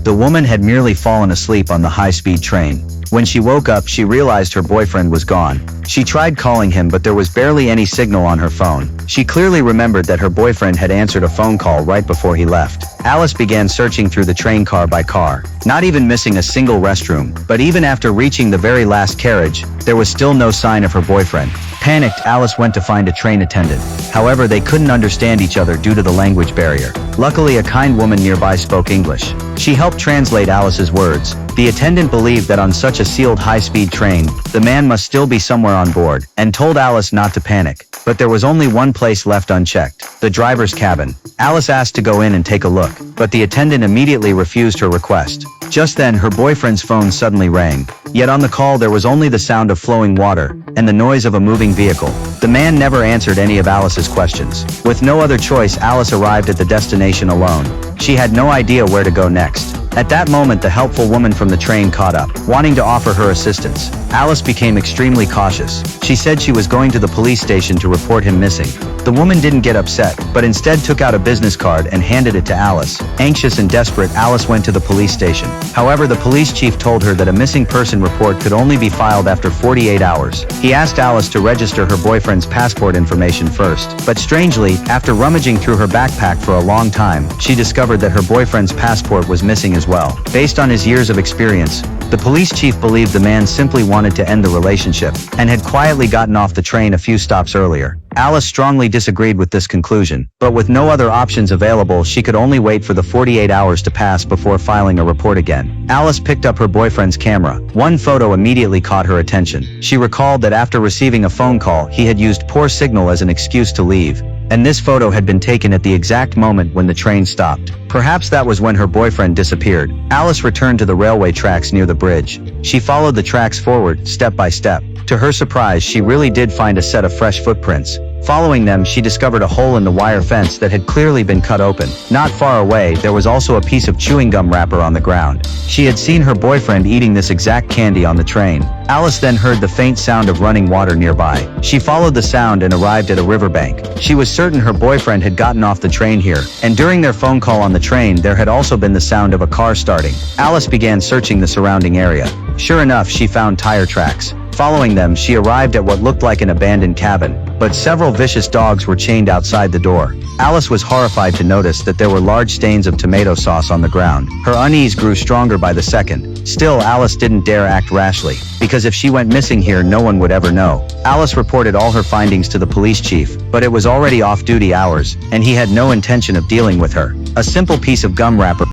The woman had merely fallen asleep on the high-speed train. When she woke up, she realized her boyfriend was gone. She tried calling him, but there was barely any signal on her phone. She clearly remembered that her boyfriend had answered a phone call right before he left. Alice began searching through the train car by car, not even missing a single restroom. But even after reaching the very last carriage, there was still no sign of her boyfriend. Panicked, Alice went to find a train attendant. However, they couldn't understand each other due to the language barrier. Luckily, a kind woman nearby spoke English. She helped translate Alice's words. The attendant believed that on such a sealed high-speed train, the man must still be somewhere on board, and told Alice not to panic. But there was only one place left unchecked: the driver's cabin. Alice asked to go in and take a look, but the attendant immediately refused her request. Just then, her boyfriend's phone suddenly rang. Yet on the call there was only the sound of flowing water, and the noise of a moving vehicle. The man never answered any of Alice's questions. With no other choice, Alice arrived at the destination alone. She had no idea where to go next. At that moment, the helpful woman from the train caught up, wanting to offer her assistance. Alice became extremely cautious. She said she was going to the police station to report him missing. The woman didn't get upset, but instead took out a business card and handed it to Alice. Anxious and desperate, Alice went to the police station. However, the police chief told her that a missing person report could only be filed after 48 hours. He asked Alice to register her boyfriend's passport information first. But strangely, after rummaging through her backpack for a long time, she discovered that her boyfriend's passport was missing as well. Based on his years of experience, the police chief believed the man simply wanted to end the relationship, and had quietly gotten off the train a few stops earlier. Alice strongly disagreed with this conclusion, but with no other options available, she could only wait for the 48 hours to pass before filing a report again. Alice picked up her boyfriend's camera. One photo immediately caught her attention. She recalled that after receiving a phone call, he had used poor signal as an excuse to leave, and this photo had been taken at the exact moment when the train stopped. Perhaps that was when her boyfriend disappeared. Alice returned to the railway tracks near the bridge. She followed the tracks forward, step by step. To her surprise, she really did find a set of fresh footprints. Following them, she discovered a hole in the wire fence that had clearly been cut open. Not far away, there was also a piece of chewing gum wrapper on the ground. She had seen her boyfriend eating this exact candy on the train. Alice then heard the faint sound of running water nearby. She followed the sound and arrived at a riverbank. She was certain her boyfriend had gotten off the train here, and during their phone call on the train, there had also been the sound of a car starting. Alice began searching the surrounding area. Sure enough, she found tire tracks. Following them, she arrived at what looked like an abandoned cabin, but several vicious dogs were chained outside the door. Alice was horrified to notice that there were large stains of tomato sauce on the ground. Her unease grew stronger by the second. Still, Alice didn't dare act rashly, because if she went missing here, no one would ever know. Alice reported all her findings to the police chief, but it was already off-duty hours, and he had no intention of dealing with her. A simple piece of gum wrapper